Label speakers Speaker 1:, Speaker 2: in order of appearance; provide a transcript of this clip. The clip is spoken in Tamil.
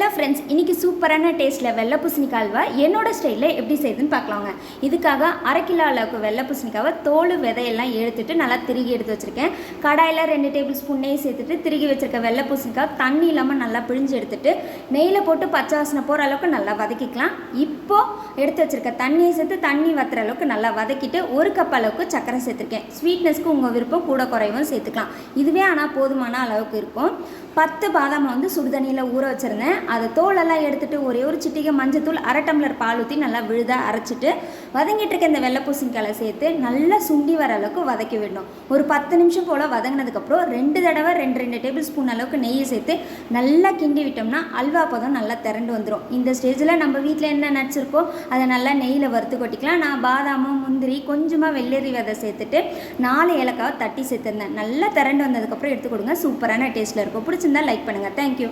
Speaker 1: ஹலோ ஃப்ரெண்ட்ஸ், இன்றைக்கி சூப்பரான டேஸ்ட்டில் வெள்ளை பூசணிக்காய் அல்வா என்னோட ஸ்டைலில் எப்படி செய்யுதுன்னு பார்க்கலாங்க. இதுக்காக 1/2 கிலோ அளவுக்கு வெள்ளை பூசணிக்காவை தோல் விதையெல்லாம் எடுத்துட்டு நல்லா திருகி எடுத்து வச்சுருக்கேன். கடாயில் 2 டேபிள் ஸ்பூன் நெய் சேர்த்துட்டு திருகி வச்சுருக்க வெள்ளை பூசணிக்காய் தண்ணி இல்லாமல் நல்லா பிழிஞ்சு எடுத்துட்டு நெய்யில் போட்டு பச்சை வாசனை போகிற அளவுக்கு நல்லா வதக்கிக்கலாம். இப்போது எடுத்து வச்சுருக்க தண்ணியை சேர்த்து தண்ணி வத்துற அளவுக்கு நல்லா வதக்கிட்டு 1 கப் அளவுக்கு சர்க்கரை சேர்த்துருக்கேன். ஸ்வீட்னஸ்க்கு உங்கள் விருப்பம் கூட குறைவும் சேர்த்துக்கலாம். இதுவே ஆனால் போதுமான அளவுக்கு இருக்கும். 10 பாதாமை வந்து சுடுதண்ணியில் ஊற வச்சுருந்தேன். அதை தோலெல்லாம் எடுத்துகிட்டு ஒரே ஒரு சிட்டிகை மஞ்சத்தூள் 1/2 டம்ளர் பால் ஊற்றி நல்லா விழுதாக அரைச்சிட்டு வதங்கிட்டு இருக்க இந்த வெள்ளை பூசணிக்காயை சேர்த்து நல்லா சுண்டி வர அளவுக்கு வதக்கி விடணும். ஒரு 10 நிமிஷம் போல் வதங்கினதுக்கப்புறம் 2 தடவை 2 டேபிள் ஸ்பூன் அளவுக்கு நெய்யை சேர்த்து நல்லா கிண்டி விட்டோம்னா அல்வா பதம் நல்லா திரண்டு வந்துடும். இந்த ஸ்டேஜில் நம்ம வீட்டில் என்ன நட்ஸ் இருக்கோ அதை நல்லா நெய்யில் வறுத்து கொட்டிக்கலாம். நான் பாதாமும் முந்திரி கொஞ்சமாக வெள்ளரி விதை சேர்த்துட்டு 4 ஏலக்காவை தட்டி சேர்த்துருந்தேன். நல்லா திரண்டு வந்ததுக்கப்புறம் எடுத்து கொடுங்க. சூப்பரான டேஸ்ட்டில் இருக்கும். பிடிச்சிருந்தா லைக் பண்ணுங்கள். தேங்க்யூ.